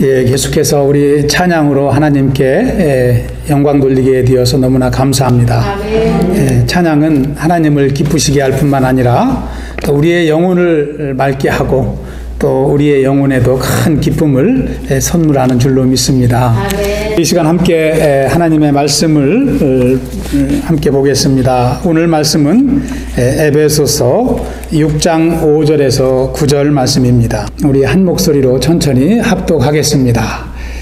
예, 계속해서 우리 찬양으로 하나님께 영광 돌리게 되어서 너무나 감사합니다. 예, 찬양은 하나님을 기쁘시게 할 뿐만 아니라 또 우리의 영혼을 맑게 하고 또 우리의 영혼에도 큰 기쁨을 선물하는 줄로 믿습니다. 이 시간 함께 하나님의 말씀을 함께 보겠습니다. 오늘 말씀은 에베소서 6장 5절에서 9절 말씀입니다. 우리 한 목소리로 천천히 합독하겠습니다.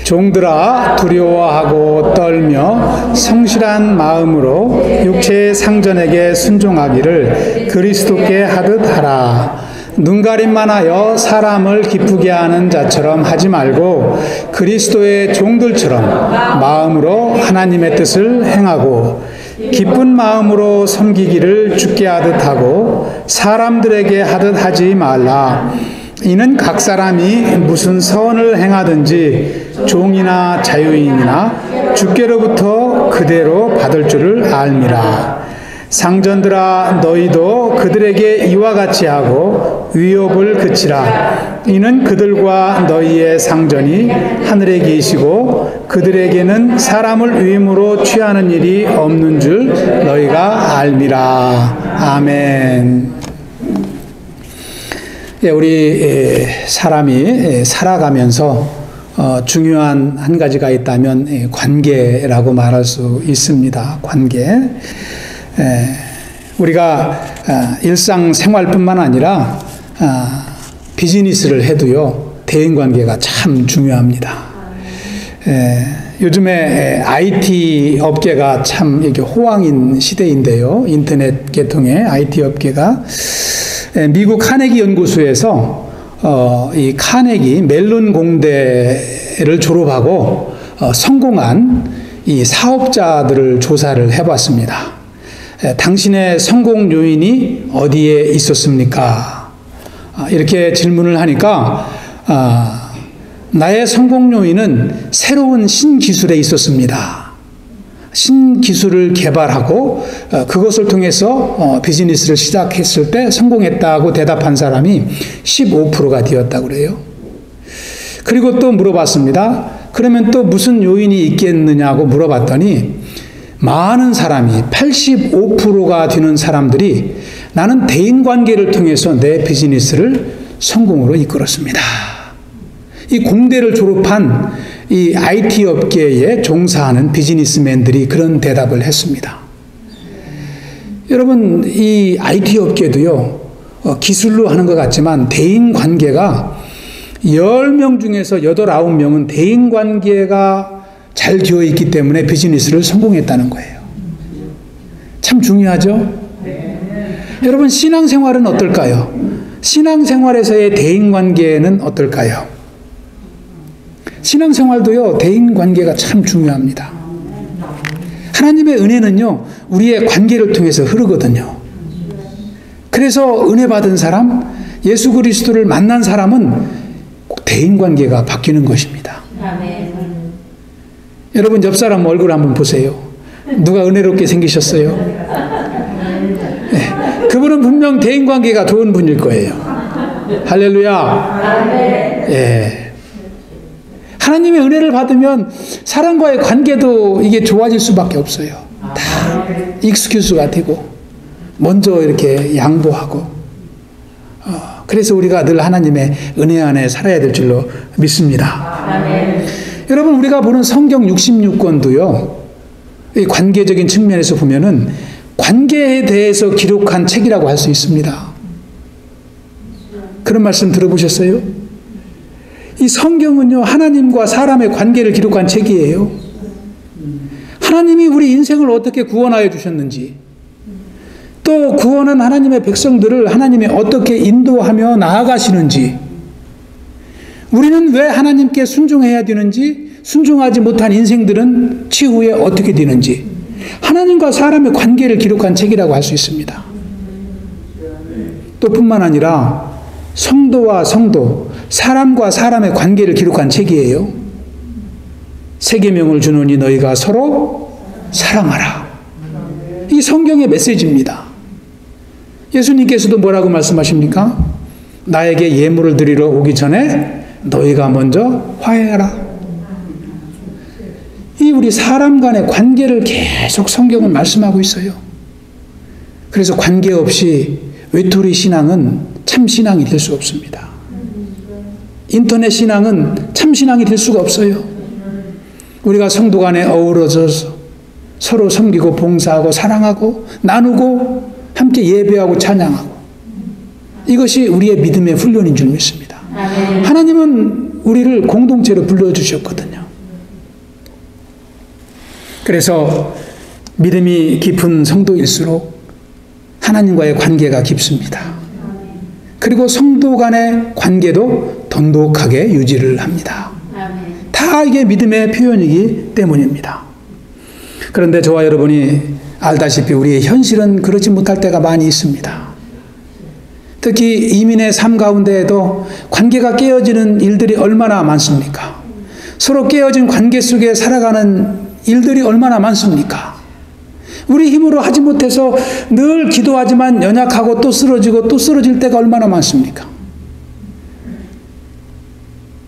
종들아 두려워하고 떨며 성실한 마음으로 육체의 상전에게 순종하기를 그리스도께 하듯 하라. 눈가림만 하여 사람을 기쁘게 하는 자처럼 하지 말고 그리스도의 종들처럼 마음으로 하나님의 뜻을 행하고 기쁜 마음으로 섬기기를 주께 하듯 하고 사람들에게 하듯 하지 말라. 이는 각 사람이 무슨 선을 행하든지 종이나 자유인이나 주께로부터 그대로 받을 줄을 알미라. 상전들아 너희도 그들에게 이와 같이 하고 위협을 그치라. 이는 그들과 너희의 상전이 하늘에 계시고 그들에게는 사람을 위임으로 취하는 일이 없는 줄 너희가 알미라. 아멘. 우리 사람이 살아가면서 중요한 한 가지가 있다면 관계라고 말할 수 있습니다. 관계. 우리가 일상생활뿐만 아니라 비즈니스를 해도요, 대인관계가 참 중요합니다. 요즘에 IT 업계가 참 이게 호황인 시대인데요. 인터넷 계통의 IT 업계가 미국 카네기 연구소에서 이 카네기 멜론 공대를 졸업하고 성공한 이 사업자들을 조사를 해봤습니다. 당신의 성공 요인이 어디에 있었습니까? 이렇게 질문을 하니까 나의 성공 요인은 새로운 신기술에 있었습니다. 신기술을 개발하고 그것을 통해서 비즈니스를 시작했을 때 성공했다고 대답한 사람이 15%가 되었다고 그래요. 그리고 또 물어봤습니다. 그러면 또 무슨 요인이 있겠느냐고 물어봤더니 많은 사람이 85%가 되는 사람들이 나는 대인관계를 통해서 내 비즈니스를 성공으로 이끌었습니다. 이 공대를 졸업한 이 IT 업계에 종사하는 비즈니스맨들이 그런 대답을 했습니다. 여러분, 이 IT 업계도요, 기술로 하는 것 같지만 대인관계가 10명 중에서 8, 9명은 대인관계가 잘 되어 있기 때문에 비즈니스를 성공했다는 거예요. 참 중요하죠? 여러분, 신앙생활은 어떨까요? 신앙생활에서의 대인관계는 어떨까요? 신앙생활도요, 대인관계가 참 중요합니다. 하나님의 은혜는요, 우리의 관계를 통해서 흐르거든요. 그래서 은혜 받은 사람, 예수 그리스도를 만난 사람은 꼭 대인관계가 바뀌는 것입니다. 여러분, 옆 사람 얼굴 한번 보세요. 누가 은혜롭게 생기셨어요? 네, 그분은 분명 대인관계가 좋은 분일 거예요. 할렐루야. 예. 하나님의 은혜를 받으면 사람과의 관계도 이게 좋아질 수밖에 없어요. 다 익스큐즈가 되고 먼저 이렇게 양보하고 그래서 우리가 늘 하나님의 은혜 안에 살아야 될 줄로 믿습니다. 여러분, 우리가 보는 성경 66권도요, 이 관계적인 측면에서 보면은 관계에 대해서 기록한 책이라고 할 수 있습니다. 그런 말씀 들어보셨어요? 이 성경은요, 하나님과 사람의 관계를 기록한 책이에요. 하나님이 우리 인생을 어떻게 구원하여 주셨는지, 또 구원한 하나님의 백성들을 하나님이 어떻게 인도하며 나아가시는지, 우리는 왜 하나님께 순종해야 되는지, 순종하지 못한 인생들은 치후에 어떻게 되는지, 하나님과 사람의 관계를 기록한 책이라고 할 수 있습니다. 또 뿐만 아니라 성도와 성도, 사람과 사람의 관계를 기록한 책이에요. 세 계명을 주노니 너희가 서로 사랑하라. 이 성경의 메시지입니다. 예수님께서도 뭐라고 말씀하십니까? 나에게 예물을 드리러 오기 전에 너희가 먼저 화해하라. 이 우리 사람 간의 관계를 계속 성경은 말씀하고 있어요. 그래서 관계없이 외톨이 신앙은 참 신앙이 될 수 없습니다. 인터넷 신앙은 참 신앙이 될 수가 없어요. 우리가 성도 간에 어우러져서 서로 섬기고 봉사하고 사랑하고 나누고 함께 예배하고 찬양하고, 이것이 우리의 믿음의 훈련인 줄 믿습니다. 하나님은 우리를 공동체로 불러주셨거든요. 그래서 믿음이 깊은 성도일수록 하나님과의 관계가 깊습니다. 그리고 성도 간의 관계도 돈독하게 유지를 합니다. 다 이게 믿음의 표현이기 때문입니다. 그런데 저와 여러분이 알다시피 우리의 현실은 그렇지 못할 때가 많이 있습니다. 특히 이민의 삶 가운데에도 관계가 깨어지는 일들이 얼마나 많습니까? 서로 깨어진 관계 속에 살아가는 일들이 얼마나 많습니까? 우리 힘으로 하지 못해서 늘 기도하지만 연약하고 또 쓰러지고 또 쓰러질 때가 얼마나 많습니까?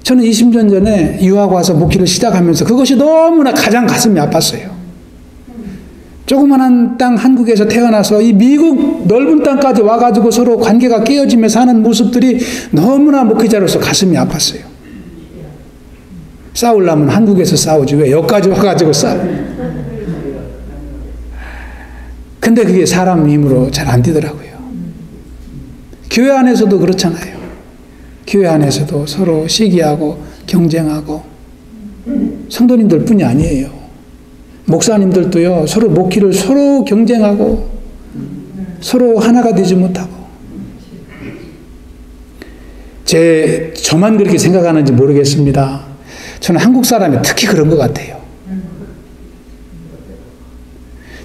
저는 20년 전에 유학 와서 목회를 시작하면서 그것이 너무나 가장 가슴이 아팠어요. 조그마한 땅 한국에서 태어나서 이 미국 넓은 땅까지 와가지고 서로 관계가 깨어지며 사는 모습들이 너무나 목회자로서 가슴이 아팠어요. 싸우려면 한국에서 싸우지 왜 여기까지 와가지고 싸워. 근데 그게 사람 힘으로 잘 안 되더라고요. 교회 안에서도 그렇잖아요. 교회 안에서도 서로 시기하고 경쟁하고, 성도님들 뿐이 아니에요. 목사님들도요, 서로 목회를 서로 경쟁하고 서로 하나가 되지 못하고. 저만 그렇게 생각하는지 모르겠습니다. 저는 한국 사람이 특히 그런 것 같아요.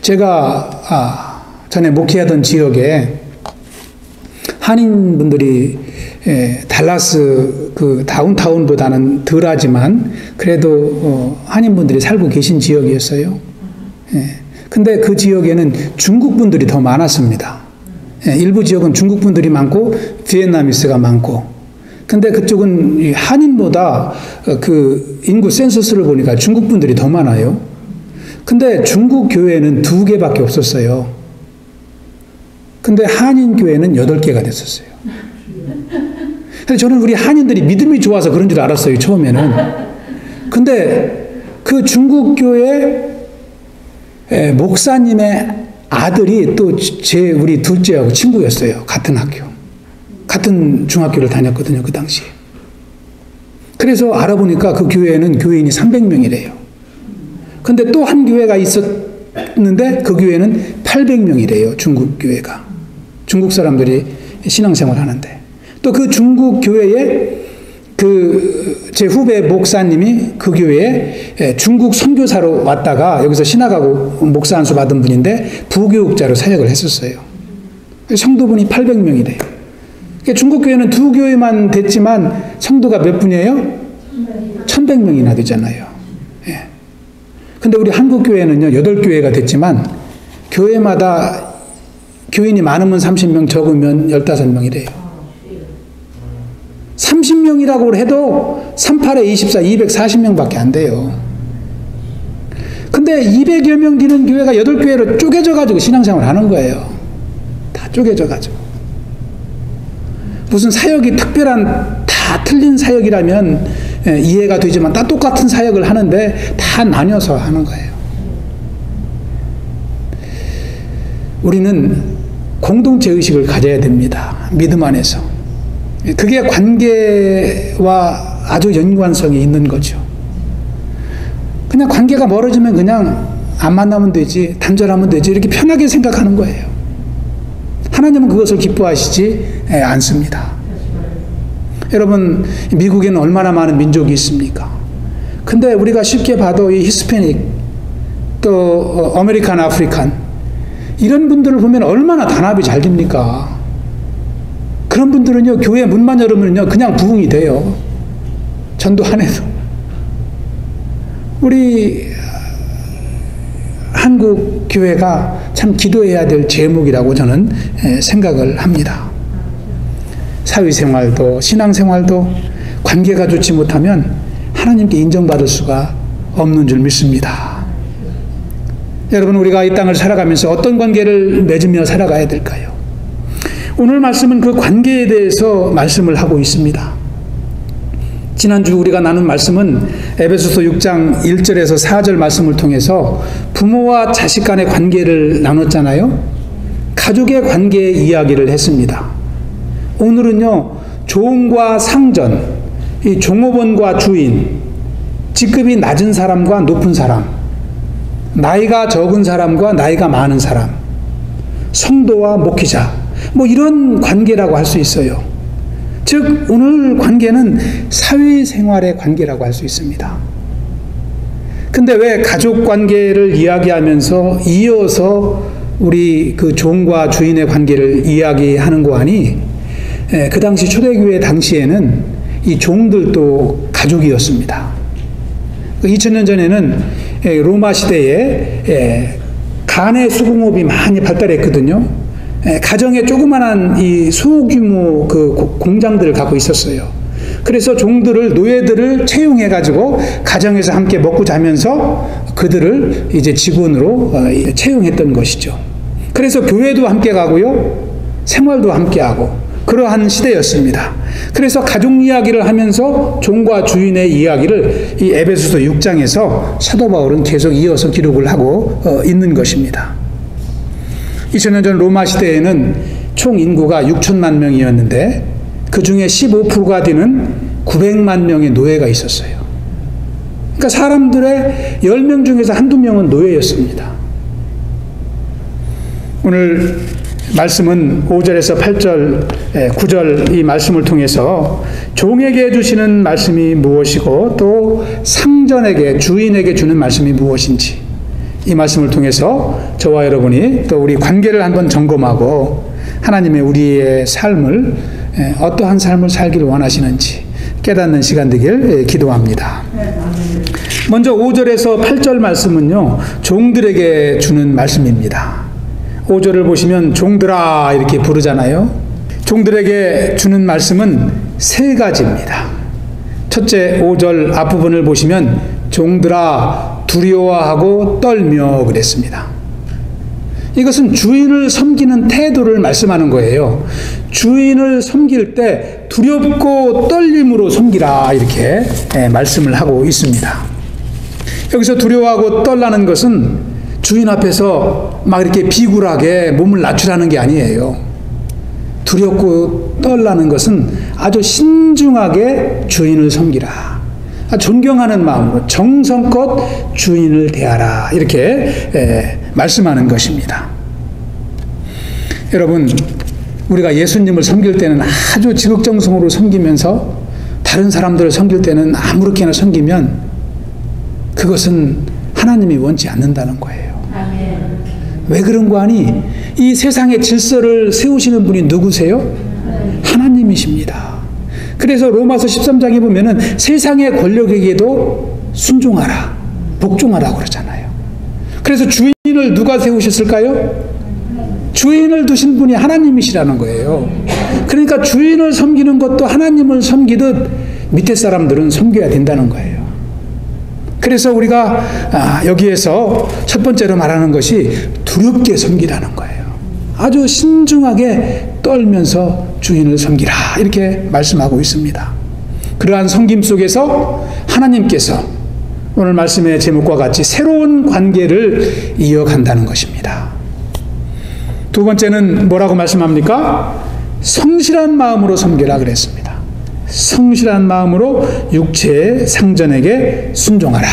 제가 전에 목회하던 지역에 한인분들이 달라스 그 다운타운보다는 덜하지만 그래도 한인분들이 살고 계신 지역이었어요. 근데 그 지역에는 중국분들이 더 많았습니다. 일부 지역은 중국분들이 많고 비엔나미스가 많고, 근데 그쪽은 한인보다 그 인구 센서스를 보니까 중국분들이 더 많아요. 근데 중국 교회는 2개밖에 없었어요. 근데 한인 교회는 8개가 됐었어요. 그래서 저는 우리 한인들이 믿음이 좋아서 그런 줄 알았어요, 처음에는. 근데 그 중국 교회 목사님의 아들이 또 우리 둘째하고 친구였어요. 같은 학교. 같은 중학교를 다녔거든요, 그 당시에. 그래서 알아보니까 그 교회에는 교인이 300명이래요. 근데 또 한 교회가 있었는데 그 교회는 800명이래요, 중국 교회가. 중국 사람들이 신앙생활 하는데. 또 그 중국 교회에 제 후배 목사님이 그 교회에 중국 선교사로 왔다가 여기서 신학하고 목사 안수 받은 분인데 부교육자로 사역을 했었어요. 성도분이 800명이래요. 중국 교회는 2교회만 됐지만 성도가 몇 분이에요? 1100명이나 되잖아요. 예. 근데 우리 한국 교회는요, 8교회가 됐지만 교회마다 교인이 많으면 30명, 적으면 15명이래요. 30명이라고 해도 38에 24, 240명밖에 안 돼요. 근데 200여 명 되는 교회가 8교회로 쪼개져가지고 신앙생활 하는 거예요. 다 쪼개져가지고. 무슨 사역이 특별한, 다 틀린 사역이라면 이해가 되지만 다 똑같은 사역을 하는데 다 나뉘어서 하는 거예요. 우리는 공동체 의식을 가져야 됩니다. 믿음 안에서. 그게 관계와 아주 연관성이 있는 거죠. 그냥 관계가 멀어지면 그냥 안 만나면 되지, 단절하면 되지, 이렇게 편하게 생각하는 거예요. 하나님은 그것을 기뻐하시지 않습니다. 여러분, 미국에는 얼마나 많은 민족이 있습니까? 근데 우리가 쉽게 봐도 이 히스패닉, 또 아메리칸, 아프리칸, 이런 분들을 보면 얼마나 단합이 잘 됩니까? 그런 분들은요, 교회 문만 열으면요, 그냥 부흥이 돼요. 전도 안 해도. 우리 한국 교회가 참 기도해야 될 제목이라고 저는 생각을 합니다. 사회생활도 신앙생활도 관계가 좋지 못하면 하나님께 인정받을 수가 없는 줄 믿습니다. 여러분, 우리가 이 땅을 살아가면서 어떤 관계를 맺으며 살아가야 될까요? 오늘 말씀은 그 관계에 대해서 말씀을 하고 있습니다. 지난주 우리가 나눈 말씀은 에베소서 6장 1절에서 4절 말씀을 통해서 부모와 자식 간의 관계를 나눴잖아요. 가족의 관계의 이야기를 했습니다. 오늘은요, 종과 상전, 이 종업원과 주인, 직급이 낮은 사람과 높은 사람, 나이가 적은 사람과 나이가 많은 사람, 성도와 목회자, 이런 관계라고 할 수 있어요. 즉, 오늘 관계는 사회생활의 관계라고 할 수 있습니다. 근데 왜 가족 관계를 이야기하면서 이어서 우리 그 종과 주인의 관계를 이야기하는 거 아니? 그 당시 초대교회 당시에는 이 종들도 가족이었습니다. 2000년 전에는 로마 시대에 간의 수공업이 많이 발달했거든요. 가정에 조그만한 이 소규모 그 공장들을 갖고 있었어요. 그래서 종들을, 노예들을 채용해가지고 가정에서 함께 먹고 자면서 그들을 이제 직원으로 채용했던 것이죠. 그래서 교회도 함께 가고요, 생활도 함께 하고, 그러한 시대였습니다. 그래서 가족 이야기를 하면서 종과 주인의 이야기를 이 에베소서 6장에서 사도 바울은 계속 이어서 기록을 하고 있는 것입니다. 2000년 전 로마 시대에는 총 인구가 6천만 명이었는데 그 중에 15%가 되는 900만 명의 노예가 있었어요. 그러니까 사람들의 10명 중에서 한두 명은 노예였습니다. 오늘 말씀은 5절에서 8절, 9절 이 말씀을 통해서 종에게 주시는 말씀이 무엇이고 또 상전에게, 주인에게 주는 말씀이 무엇인지 이 말씀을 통해서 저와 여러분이 또 우리 관계를 한번 점검하고 하나님의 우리의 삶을, 어떠한 삶을 살기를 원하시는지 깨닫는 시간 되길 기도합니다. 먼저 5절에서 8절 말씀은요, 종들에게 주는 말씀입니다. 5절을 보시면 종들아 이렇게 부르잖아요. 종들에게 주는 말씀은 세 가지입니다. 첫째, 5절 앞부분을 보시면 종들아 두려워하고 떨며 그랬습니다. 이것은 주인을 섬기는 태도를 말씀하는 거예요. 주인을 섬길 때 두렵고 떨림으로 섬기라 이렇게 말씀을 하고 있습니다. 여기서 두려워하고 떨라는 것은 주인 앞에서 막 이렇게 비굴하게 몸을 낮추라는 게 아니에요. 두렵고 떨라는 것은 아주 신중하게 주인을 섬기라. 존경하는 마음으로 정성껏 주인을 대하라. 이렇게 말씀하는 것입니다. 여러분, 우리가 예수님을 섬길 때는 아주 지극정성으로 섬기면서 다른 사람들을 섬길 때는 아무렇게나 섬기면 그것은 하나님이 원치 않는다는 거예요. 왜 그런 거 아니? 이 세상의 질서를 세우시는 분이 누구세요? 하나님이십니다. 그래서 로마서 13장에 보면은 세상의 권력에게도 순종하라, 복종하라 그러잖아요. 그래서 주인을 누가 세우셨을까요? 주인을 두신 분이 하나님이시라는 거예요. 그러니까 주인을 섬기는 것도 하나님을 섬기듯 밑에 사람들은 섬겨야 된다는 거예요. 그래서 우리가 여기에서 첫 번째로 말하는 것이 두렵게 섬기라는 거예요. 아주 신중하게 떨면서 주인을 섬기라 이렇게 말씀하고 있습니다. 그러한 섬김 속에서 하나님께서 오늘 말씀의 제목과 같이 새로운 관계를 이어간다는 것입니다. 두 번째는 뭐라고 말씀합니까? 성실한 마음으로 섬기라 그랬습니다. 성실한 마음으로 육체의 상전에게 순종하라.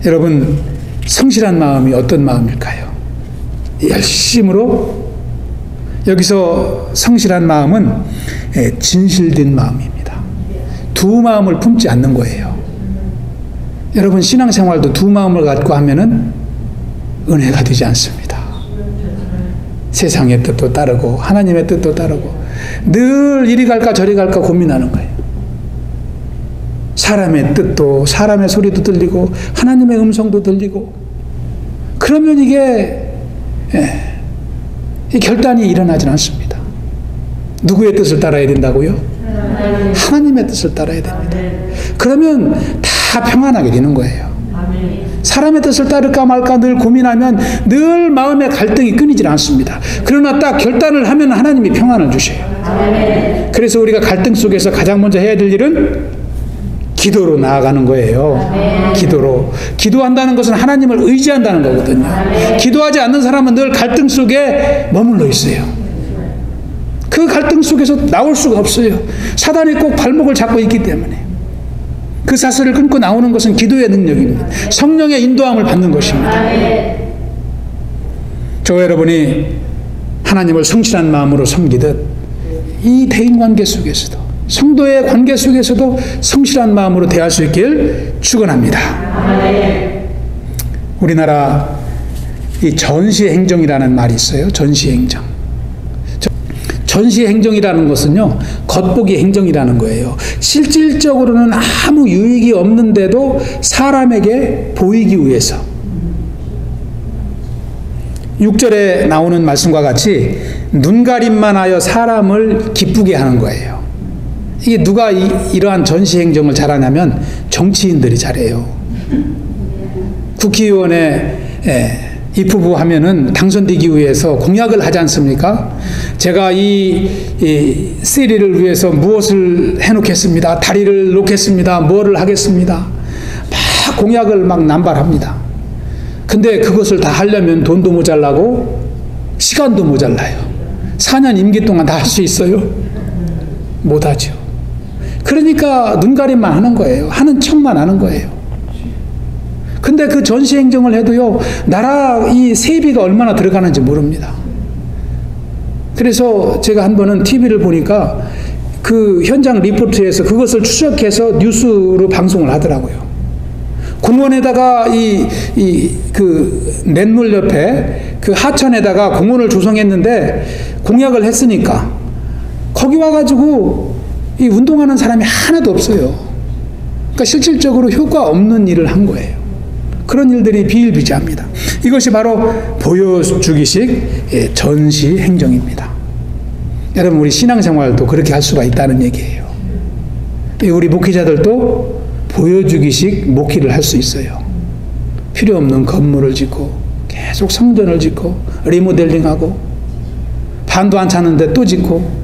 여러분, 성실한 마음이 어떤 마음일까요? 열심으로, 여기서 성실한 마음은 진실된 마음입니다. 두 마음을 품지 않는 거예요. 여러분, 신앙생활도 두 마음을 갖고 하면은 은혜가 되지 않습니다. 세상의 뜻도 따르고 하나님의 뜻도 따르고 늘 이리 갈까 저리 갈까 고민하는 거예요. 사람의 뜻도, 사람의 소리도 들리고 하나님의 음성도 들리고, 그러면 이게 이 결단이 일어나지 않습니다. 누구의 뜻을 따라야 된다고요? 하나님의 뜻을 따라야 됩니다. 그러면 다 평안하게 되는 거예요. 사람의 뜻을 따를까 말까 늘 고민하면 늘 마음의 갈등이 끊이질 않습니다. 그러나 딱 결단을 하면 하나님이 평안을 주셔요. 그래서 우리가 갈등 속에서 가장 먼저 해야 될 일은 기도로 나아가는 거예요. 기도로. 기도한다는 것은 하나님을 의지한다는 거거든요. 기도하지 않는 사람은 늘 갈등 속에 머물러 있어요. 그 갈등 속에서 나올 수가 없어요. 사단이 꼭 발목을 잡고 있기 때문에. 그 사슬을 끊고 나오는 것은 기도의 능력입니다. 성령의 인도함을 받는 것입니다. 저와 여러분이 하나님을 성실한 마음으로 섬기듯 이 대인관계 속에서도 성도의 관계 속에서도 성실한 마음으로 대할 수 있길 축원합니다. 우리나라 이 전시행정이라는 말이 있어요. 전시행정. 전시행정이라는 것은요, 겉보기 행정이라는 거예요. 실질적으로는 아무 유익이 없는데도 사람에게 보이기 위해서. 6절에 나오는 말씀과 같이 눈가림만 하여 사람을 기쁘게 하는 거예요. 이게 누가 이러한 전시행정을 잘하냐면 정치인들이 잘해요. 국회의원에 입후보 하면은 당선되기 위해서 공약을 하지 않습니까? 제가 이 세리를 위해서 무엇을 해놓겠습니다. 다리를 놓겠습니다. 뭐를 하겠습니다. 막 공약을 막 남발합니다. 근데 그것을 다 하려면 돈도 모자라고 시간도 모자라요. 4년 임기 동안 다 할 수 있어요? 못하죠. 그러니까 눈가림만 하는 거예요. 하는 척만 하는 거예요. 근데 그 전시행정을 해도요, 나라 이 세비가 얼마나 들어가는지 모릅니다. 그래서 제가 한 번은 TV를 보니까 그 현장 리포트에서 그것을 추적해서 뉴스로 방송을 하더라고요. 공원에다가 그 냇물 옆에 그 하천에다가 공원을 조성했는데 공약을 했으니까 거기 와가지고 이 운동하는 사람이 하나도 없어요. 그러니까 실질적으로 효과 없는 일을 한 거예요. 그런 일들이 비일비재합니다. 이것이 바로 보여주기식 전시행정입니다. 여러분, 우리 신앙생활도 그렇게 할 수가 있다는 얘기예요. 우리 목회자들도 보여주기식 목회를 할 수 있어요. 필요 없는 건물을 짓고 계속 성전을 짓고 리모델링하고 반도 안 찼는데 또 짓고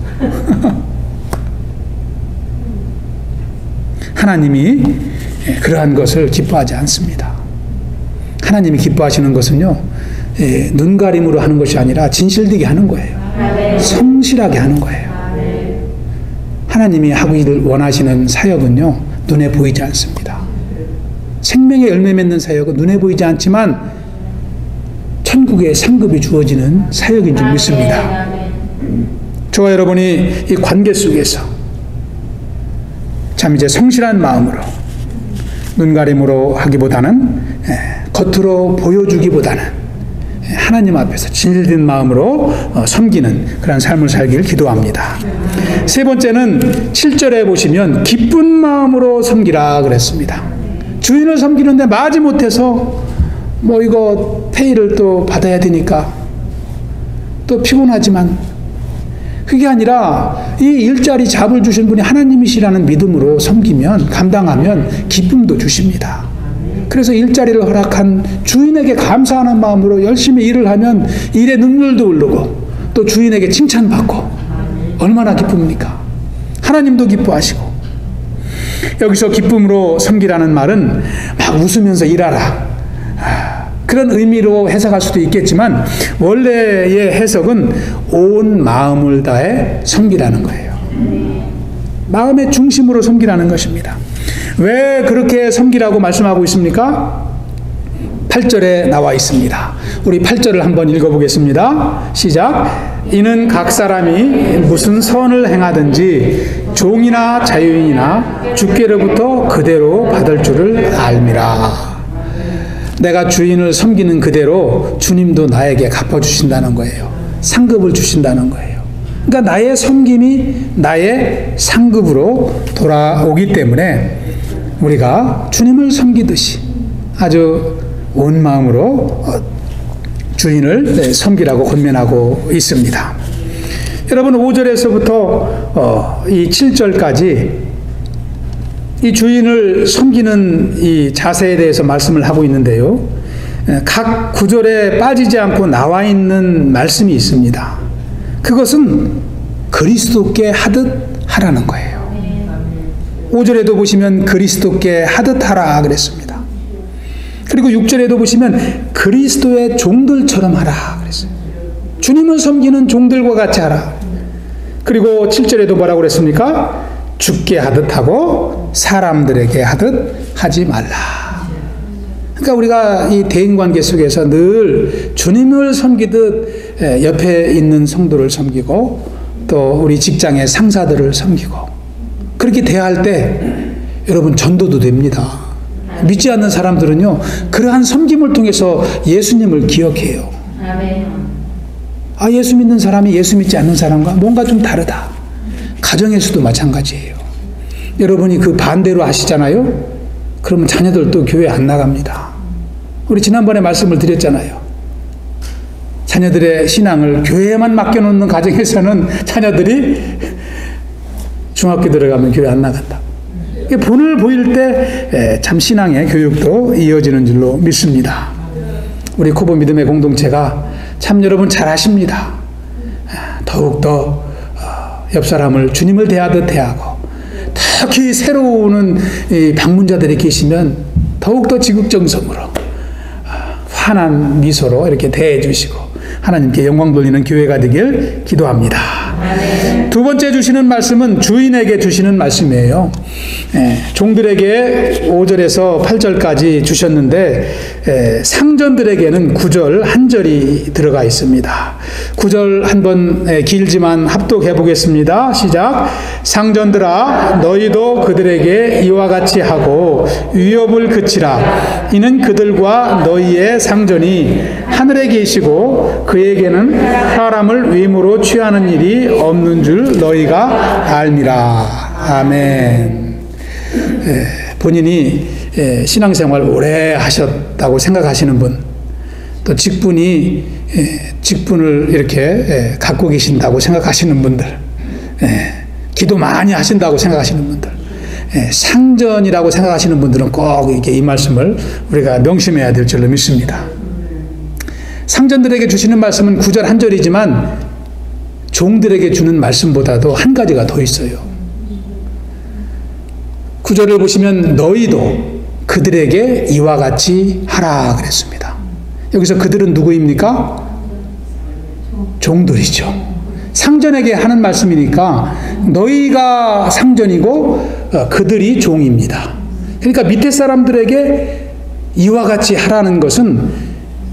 하나님이 그러한 것을 기뻐하지 않습니다. 하나님이 기뻐하시는 것은요, 눈가림으로 하는 것이 아니라 진실되게 하는 거예요. 성실하게 하는 거예요. 하나님이 하기를 원하시는 사역은요, 눈에 보이지 않습니다. 생명의 열매 맺는 사역은 눈에 보이지 않지만 천국의 상급이 주어지는 사역인 줄 믿습니다. 저와 여러분이 이 관계 속에서 참 이제 성실한 마음으로 눈가림으로 하기보다는 겉으로 보여주기보다는 하나님 앞에서 진실된 마음으로 섬기는 그런 삶을 살길 기도합니다. 세 번째는 7절에 보시면 기쁜 마음으로 섬기라 그랬습니다. 주인을 섬기는데 마지못해서 뭐 이거 페이를 또 받아야 되니까 또 피곤하지만 그게 아니라 이 일자리 잡을 주신 분이 하나님이시라는 믿음으로 섬기면, 감당하면 기쁨도 주십니다. 그래서 일자리를 허락한 주인에게 감사하는 마음으로 열심히 일을 하면 일의 능률도 오르고 또 주인에게 칭찬받고 얼마나 기쁩니까? 하나님도 기뻐하시고. 여기서 기쁨으로 섬기라는 말은 막 웃으면서 일하라, 그런 의미로 해석할 수도 있겠지만 원래의 해석은 온 마음을 다해 섬기라는 거예요. 마음의 중심으로 섬기라는 것입니다. 왜 그렇게 섬기라고 말씀하고 있습니까? 8절에 나와 있습니다. 우리 8절을 한번 읽어보겠습니다. 시작. 이는 각 사람이 무슨 선을 행하든지 종이나 자유인이나 주께로부터 그대로 받을 줄을 알미라. 내가 주인을 섬기는 그대로 주님도 나에게 갚아주신다는 거예요. 상급을 주신다는 거예요. 그러니까 나의 섬김이 나의 상급으로 돌아오기 때문에 우리가 주님을 섬기듯이 아주 온 마음으로 주인을 섬기라고 권면하고 있습니다. 여러분 5절에서부터 이 7절까지 이 주인을 섬기는 이 자세에 대해서 말씀을 하고 있는데요. 각 구절에 빠지지 않고 나와 있는 말씀이 있습니다. 그것은 그리스도께 하듯 하라는 거예요. 5절에도 보시면 그리스도께 하듯 하라 그랬습니다. 그리고 6절에도 보시면 그리스도의 종들처럼 하라 그랬어요. 주님을 섬기는 종들과 같이 하라. 그리고 7절에도 뭐라고 그랬습니까? 죽게 하듯 하고 사람들에게 하듯 하지 말라. 그러니까 우리가 이 대인관계 속에서 늘 주님을 섬기듯 옆에 있는 성도를 섬기고 또 우리 직장의 상사들을 섬기고 그렇게 대할 때 여러분 전도도 됩니다. 믿지 않는 사람들은요 그러한 섬김을 통해서 예수님을 기억해요. 아, 예수 믿는 사람이 예수 믿지 않는 사람과 뭔가 좀 다르다. 가정에서도 마찬가지예요. 여러분이 그 반대로 하시잖아요. 그러면 자녀들도 교회 안 나갑니다. 우리 지난번에 말씀을 드렸잖아요. 자녀들의 신앙을 교회에만 맡겨놓는 가정에서는 자녀들이 중학교 들어가면 교회 안 나간다. 본을 보일 때 참 신앙의 교육도 이어지는 줄로 믿습니다. 우리 코보 믿음의 공동체가 참 여러분 잘하십니다. 더욱더 옆 사람을 주님을 대하듯 대하고 특히 새로 오는 방문자들이 계시면 더욱더 지극정성으로 환한 미소로 이렇게 대해 주시고 하나님께 영광 돌리는 교회가 되길 기도합니다. 두 번째 주시는 말씀은 주인에게 주시는 말씀이에요. 종들에게 5절에서 8절까지 주셨는데 상전들에게는 9절 한 절이 들어가 있습니다. 9절 한번 길지만 합독해 보겠습니다. 시작. 상전들아 너희도 그들에게 이와 같이 하고 위협을 그치라. 이는 그들과 너희의 상전이 하늘에 계시고 그에게는 사람을 위임으로 취하는 일이 없는 줄 너희가 알미라. 아멘. 본인이 신앙생활 오래 하셨다고 생각하시는 분, 또 직분을 이렇게 갖고 계신다고 생각하시는 분들, 기도 많이 하신다고 생각하시는 분들, 상전이라고 생각하시는 분들은 꼭 이렇게 이 말씀을 우리가 명심해야 될 줄로 믿습니다. 상전들에게 주시는 말씀은 9절 한 절이지만 종들에게 주는 말씀보다도 한 가지가 더 있어요. 9절을 보시면 너희도 그들에게 이와 같이 하라 그랬습니다. 여기서 그들은 누구입니까? 종들이죠. 상전에게 하는 말씀이니까 너희가 상전이고 그들이 종입니다. 그러니까 밑에 사람들에게 이와 같이 하라는 것은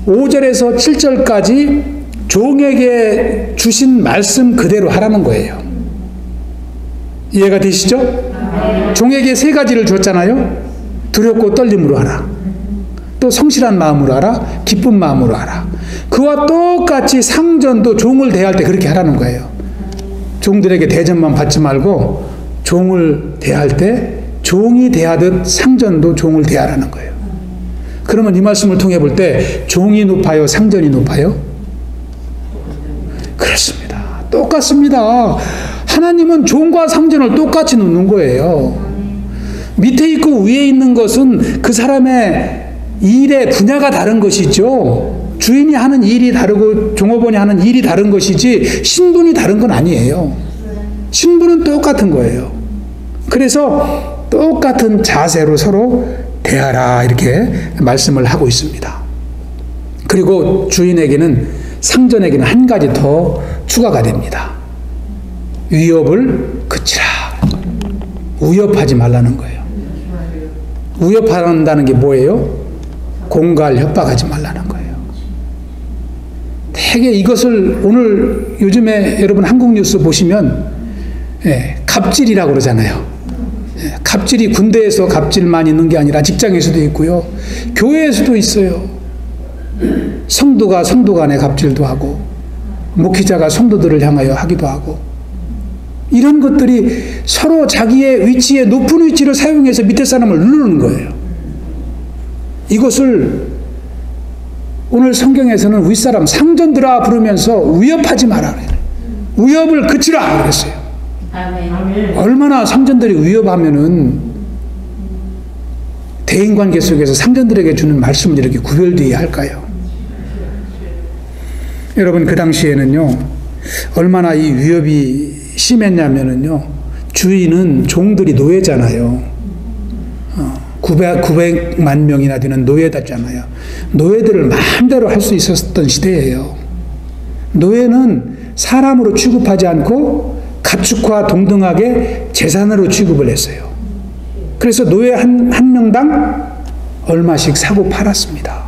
5절에서 7절까지 종에게 주신 말씀 그대로 하라는 거예요. 이해가 되시죠? 종에게 세 가지를 줬잖아요. 두렵고 떨림으로 하라. 또 성실한 마음으로 하라. 기쁜 마음으로 하라. 그와 똑같이 상전도 종을 대할 때 그렇게 하라는 거예요. 종들에게 대접만 받지 말고 종을 대할 때 종이 대하듯 상전도 종을 대하라는 거예요. 그러면 이 말씀을 통해 볼 때 종이 높아요? 상전이 높아요? 그렇습니다. 똑같습니다. 하나님은 종과 상전을 똑같이 놓는 거예요. 밑에 있고 위에 있는 것은 그 사람의 일의 분야가 다른 것이죠. 주인이 하는 일이 다르고 종업원이 하는 일이 다른 것이지 신분이 다른 건 아니에요. 신분은 똑같은 거예요. 그래서 똑같은 자세로 서로 대하라 이렇게 말씀을 하고 있습니다. 그리고 주인에게는 상전에게는 한 가지 더 추가가 됩니다. 위협을 그치라. 위협하지 말라는 거예요. 위협한다는 게 뭐예요? 공갈 협박하지 말라는 거예요. 되게 이것을 오늘 요즘에 여러분 한국 뉴스 보시면 갑질이라고 그러잖아요. 갑질이 군대에서 갑질만 있는 게 아니라 직장에서도 있고요. 교회에서도 있어요. 성도가 성도 간에 갑질도 하고 목회자가 성도들을 향하여 하기도 하고 이런 것들이 서로 자기의 위치에 높은 위치를 사용해서 밑에 사람을 누르는 거예요. 이것을 오늘 성경에서는 윗사람 상전들아 부르면서 위협하지 마라 그래요. 위협을 그치라 그랬어요. 아멘. 얼마나 상전들이 위협하면은 대인관계 속에서 상전들에게 주는 말씀을 이렇게 구별되어야 할까요? 여러분, 그 당시에는요, 얼마나 이 위협이 심했냐면은요, 주인은 종들이 노예잖아요. 900만 명이나 되는 노예다잖아요. 노예들을 마음대로 할 수 있었던 시대예요. 노예는 사람으로 취급하지 않고 가축과 동등하게 재산으로 취급을 했어요. 그래서 노예 한 명당 얼마씩 사고 팔았습니다.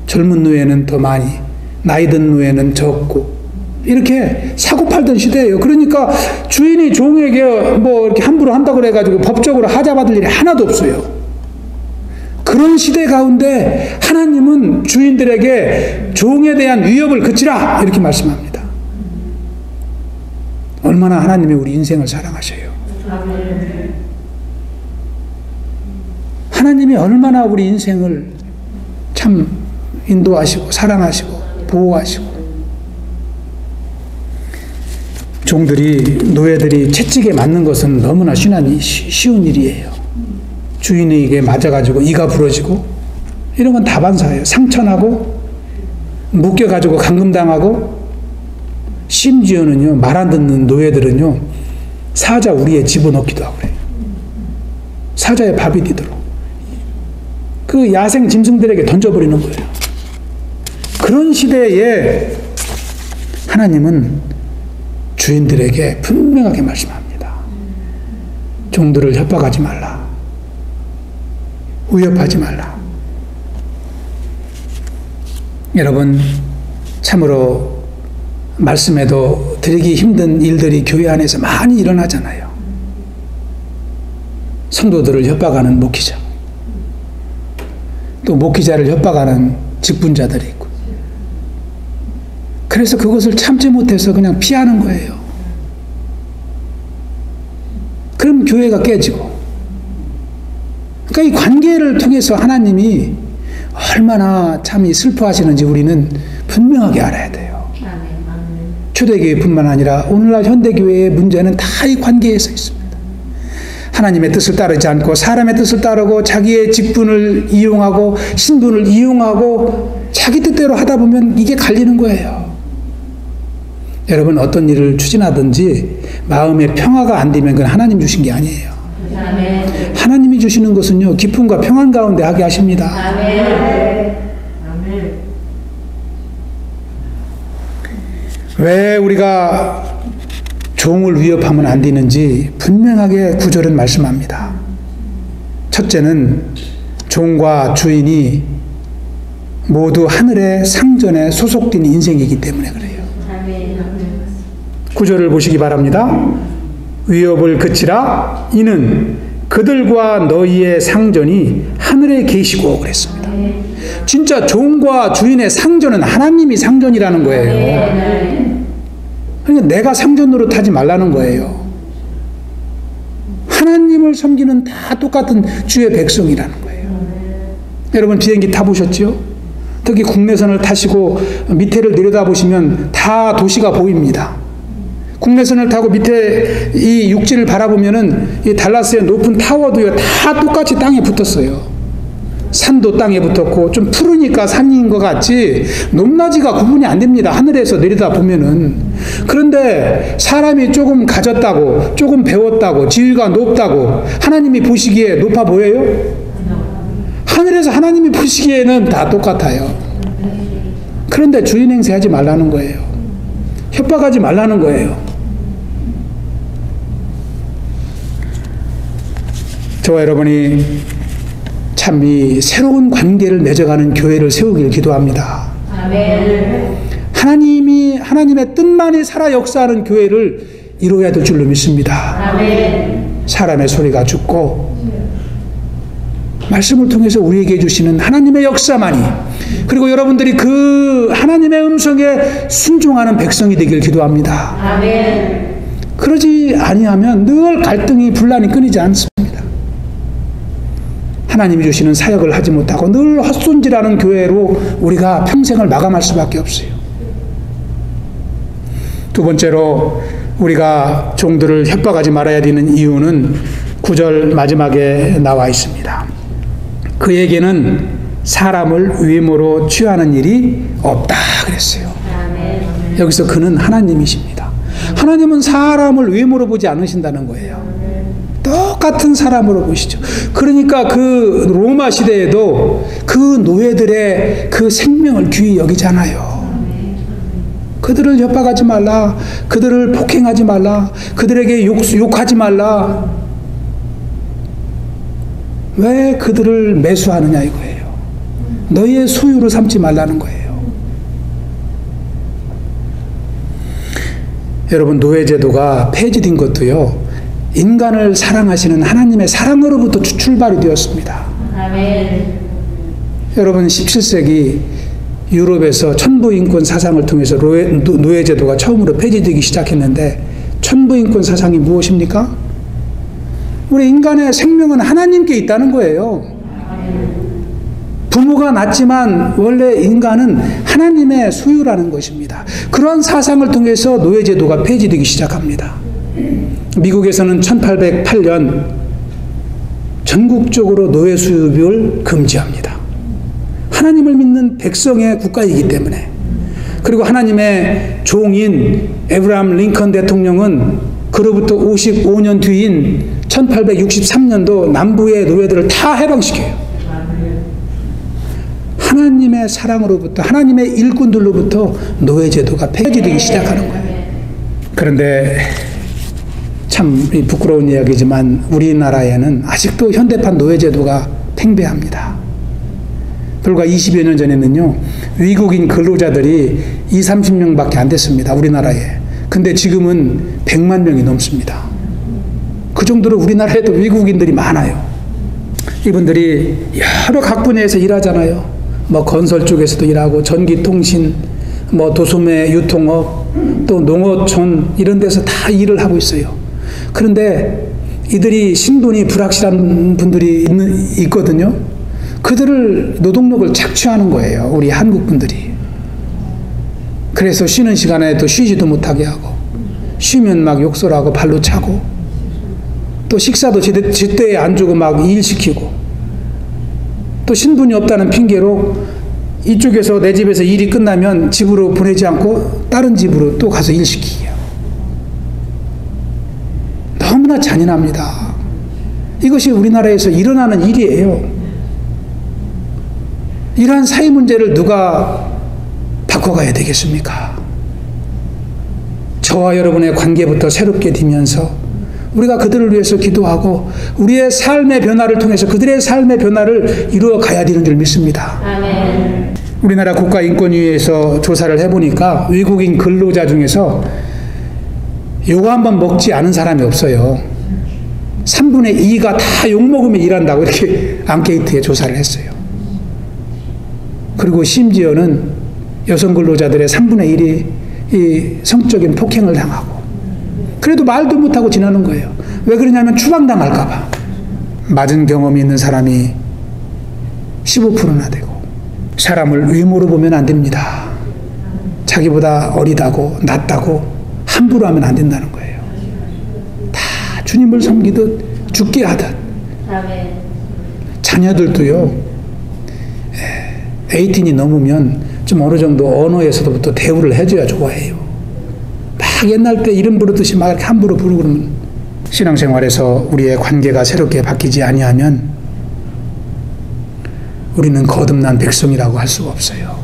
젊은 노예는 더 많이, 나이 든 노예는 적고, 이렇게 사고 팔던 시대예요. 그러니까 주인이 종에게 뭐 이렇게 함부로 한다고 그래가지고 법적으로 하자받을 일이 하나도 없어요. 그런 시대 가운데 하나님은 주인들에게 종에 대한 위협을 그치라 이렇게 말씀합니다. 얼마나 하나님이 우리 인생을 사랑하셔요. 하나님이 얼마나 우리 인생을 참 인도하시고 사랑하시고 보호하시고, 종들이, 노예들이 채찍에 맞는 것은 너무나 쉬운 일이에요. 주인에게 맞아가지고 이가 부러지고 이런 건 다반사예요. 상처나고 묶여가지고 감금당하고, 심지어는요, 말 안 듣는 노예들은요, 사자 우리에 집어넣기도 하고 그래요. 사자의 밥이 되도록 그 야생 짐승들에게 던져버리는 거예요. 그런 시대에 하나님은 주인들에게 분명하게 말씀합니다. 종들을 협박하지 말라. 위협하지 말라. 여러분, 참으로 말씀에도 드리기 힘든 일들이 교회 안에서 많이 일어나잖아요. 성도들을 협박하는 목회자, 또 목회자를 협박하는 직분자들이 있고, 그래서 그것을 참지 못해서 그냥 피하는 거예요. 그럼 교회가 깨지고, 그러니까 이 관계를 통해서 하나님이 얼마나 참 슬퍼하시는지 우리는 분명하게 알아야 돼요. 초대교회뿐만 아니라 오늘날 현대교회의 문제는 다 이 관계에서 있습니다. 하나님의 뜻을 따르지 않고 사람의 뜻을 따르고 자기의 직분을 이용하고 신분을 이용하고 자기 뜻대로 하다 보면 이게 갈리는 거예요. 여러분, 어떤 일을 추진하든지 마음의 평화가 안 되면 그건 하나님 주신 게 아니에요. 아멘. 하나님이 주시는 것은요, 기쁨과 평안 가운데 하게 하십니다. 아멘. 왜 우리가 종을 위협하면 안 되는지 분명하게 구절은 말씀합니다. 첫째는 종과 주인이 모두 하늘의 상전에 소속된 인생이기 때문에 그래요. 구절을 보시기 바랍니다. 위협을 그치라. 이는 그들과 너희의 상전이 하늘에 계시고 그랬습니다. 진짜 종과 주인의 상전은 하나님이 상전이라는 거예요. 그러니까 내가 상전 노릇하지 말라는 거예요. 하나님을 섬기는 다 똑같은 주의 백성이라는 거예요. 여러분, 비행기 타보셨죠? 특히 국내선을 타시고 밑에를 내려다보시면 다 도시가 보입니다. 국내선을 타고 밑에 이 육지를 바라보면은 이 달라스의 높은 타워도요, 다 똑같이 땅에 붙었어요. 산도 땅에 붙었고, 좀 푸르니까 산인 것 같지 높낮이가 구분이 안 됩니다. 하늘에서 내려다보면은. 그런데 사람이 조금 가졌다고, 조금 배웠다고, 지위가 높다고 하나님이 보시기에 높아 보여요? 하늘에서 하나님이 보시기에는 다 똑같아요. 그런데 주인 행세하지 말라는 거예요. 협박하지 말라는 거예요. 저와 여러분이 참 이 새로운 관계를 맺어가는 교회를 세우길 기도합니다. 아멘. 하나님의 뜻만이 살아 역사하는 교회를 이루어야 될 줄로 믿습니다. 아멘. 사람의 소리가 죽고 말씀을 통해서 우리에게 주시는 하나님의 역사만이, 그리고 여러분들이 그 하나님의 음성에 순종하는 백성이 되길 기도합니다. 아멘. 그러지 아니하면 늘 갈등이 분란이 끊이지 않습니다. 하나님이 주시는 사역을 하지 못하고 늘 헛손질하는 교회로 우리가 평생을 마감할 수밖에 없어요. 두 번째로 우리가 종들을 협박하지 말아야 되는 이유는 9절 마지막에 나와 있습니다. 그에게는 사람을 외모로 취하는 일이 없다 그랬어요. 여기서 그는 하나님이십니다. 하나님은 사람을 외모로 보지 않으신다는 거예요. 똑같은 사람으로 보시죠. 그러니까 그 로마 시대에도 그 노예들의 그 생명을 귀히 여기잖아요. 그들을 협박하지 말라, 그들을 폭행하지 말라, 그들에게 욕하지 말라. 왜 그들을 매수하느냐 이거예요. 너희의 소유로 삼지 말라는 거예요. 여러분, 노예제도가 폐지된 것도요, 인간을 사랑하시는 하나님의 사랑으로부터 출발이 되었습니다. 아멘. 여러분, 17세기 유럽에서 천부인권 사상을 통해서 노예제도가 처음으로 폐지되기 시작했는데, 천부인권 사상이 무엇입니까? 우리 인간의 생명은 하나님께 있다는 거예요. 부모가 낳지만 원래 인간은 하나님의 소유라는 것입니다. 그런 사상을 통해서 노예제도가 폐지되기 시작합니다. 미국에서는 1808년 전국적으로 노예 수입을 금지합니다. 하나님을 믿는 백성의 국가이기 때문에. 그리고 하나님의 종인 에브라함 링컨 대통령은 그로부터 55년 뒤인 1863년도 남부의 노예들을 다 해방시켜요. 하나님의 사랑으로부터, 하나님의 일꾼들로부터 노예제도가 폐지되기 시작하는 거예요. 그런데 참 부끄러운 이야기지만 우리나라에는 아직도 현대판 노예제도가 팽배합니다. 불과 20여 년 전에는요, 외국인 근로자들이 20-30명밖에 안 됐습니다. 우리나라에. 근데 지금은 100만 명이 넘습니다. 그 정도로 우리나라에도 외국인들이 많아요. 이분들이 여러 각 분야에서 일하잖아요. 뭐 건설 쪽에서도 일하고, 전기통신, 뭐 도소매 유통업, 또 농어촌 이런 데서 다 일을 하고 있어요. 그런데 이들이 신분이 불확실한 분들이 있거든요. 그들을 노동력을 착취하는 거예요, 우리 한국 분들이. 그래서 쉬는 시간에도 쉬지도 못하게 하고, 쉬면 막 욕설하고 발로 차고, 또 식사도 제때에 안 주고 막 일시키고, 또 신분이 없다는 핑계로 이쪽에서 내 집에서 일이 끝나면 집으로 보내지 않고 다른 집으로 또 가서 일시키게요. 너무나 잔인합니다. 이것이 우리나라에서 일어나는 일이에요. 이러한 사회 문제를 누가 바꿔가야 되겠습니까? 저와 여러분의 관계부터 새롭게 되면서 우리가 그들을 위해서 기도하고 우리의 삶의 변화를 통해서 그들의 삶의 변화를 이루어 가야 되는 줄 믿습니다. 아멘. 우리나라 국가인권위에서 조사를 해보니까 외국인 근로자 중에서 욕 한 번 먹지 않은 사람이 없어요. 3분의 2가 다 욕먹으며 일한다고 이렇게 앙케이트에 조사를 했어요. 그리고 심지어는 여성 근로자들의 3분의 1이 이 성적인 폭행을 당하고, 그래도 말도 못하고 지나는 거예요. 왜 그러냐면 추방당할까봐. 맞은 경험이 있는 사람이 15%나 되고, 사람을 외모로 보면 안 됩니다. 자기보다 어리다고 낫다고 함부로 하면 안 된다는 거예요. 다 주님을 섬기듯 죽게 하듯. 자녀들도요, 18이 넘으면 좀 어느 정도 언어에서부터 대우를 해줘야 좋아해요. 막 옛날 때 이름 부르듯이 막 이렇게 함부로 부르고 그러면, 신앙생활에서 우리의 관계가 새롭게 바뀌지 아니하면 우리는 거듭난 백성이라고 할 수가 없어요.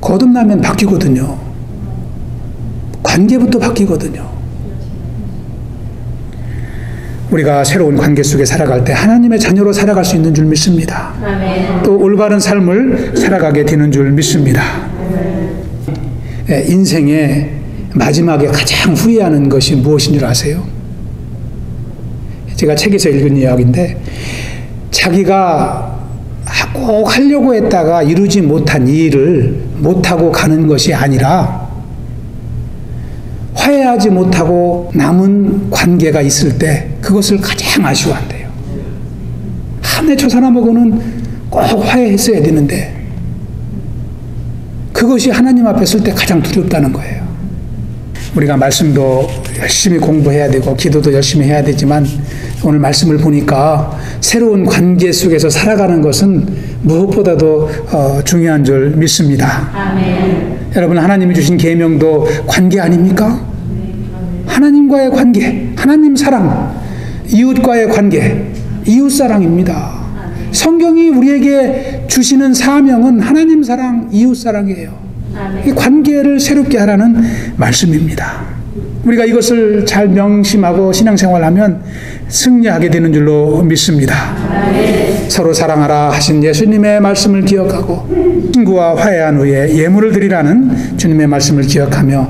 거듭나면 바뀌거든요. 관계부터 바뀌거든요. 우리가 새로운 관계 속에 살아갈 때 하나님의 자녀로 살아갈 수 있는 줄 믿습니다. 아멘. 또 올바른 삶을 살아가게 되는 줄 믿습니다. 인생의 마지막에 가장 후회하는 것이 무엇인 줄 아세요? 제가 책에서 읽은 이야기인데, 자기가 꼭 하려고 했다가 이루지 못한 일을 못하고 가는 것이 아니라 화해하지 못하고 남은 관계가 있을 때 그것을 가장 아쉬워한대요. 내 저 사람하고는 꼭 화해했어야 되는데 그것이 하나님 앞에 설 때 가장 두렵다는 거예요. 우리가 말씀도 열심히 공부해야 되고 기도도 열심히 해야 되지만 오늘 말씀을 보니까 새로운 관계 속에서 살아가는 것은 무엇보다도 중요한 줄 믿습니다. 아멘. 여러분, 하나님이 주신 계명도 관계 아닙니까? 하나님과의 관계, 하나님 사랑, 이웃과의 관계, 이웃사랑입니다. 성경이 우리에게 주시는 사명은 하나님 사랑, 이웃사랑이에요. 이 관계를 새롭게 하라는 말씀입니다. 우리가 이것을 잘 명심하고 신앙생활하면 승리하게 되는 줄로 믿습니다. 서로 사랑하라 하신 예수님의 말씀을 기억하고 친구와 화해한 후에 예물을 드리라는 주님의 말씀을 기억하며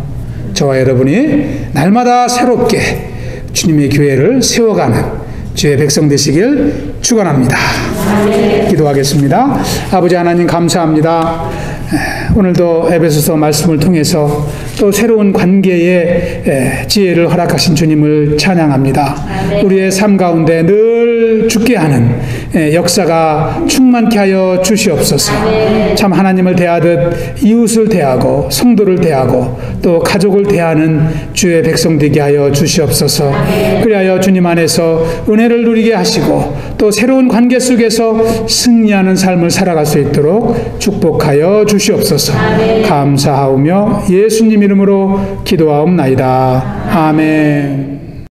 저와 여러분이 날마다 새롭게 주님의 교회를 세워가는 주의 백성 되시길 축원합니다. 기도하겠습니다. 아버지 하나님 감사합니다. 오늘도 에베소서 말씀을 통해서 또 새로운 관계의 지혜를 허락하신 주님을 찬양합니다. 우리의 삶 가운데 늘 죽게 하는 역사가 충만케 하여 주시옵소서. 참 하나님을 대하듯 이웃을 대하고 성도를 대하고 또 가족을 대하는 주의 백성 되게 하여 주시옵소서. 그리하여 주님 안에서 은혜를 누리게 하시고 또 새로운 관계 속에서 승리하는 삶을 살아갈 수 있도록 축복하여 주시옵소서. 감사하오며 예수님 이름으로 기도하옵나이다. 아멘.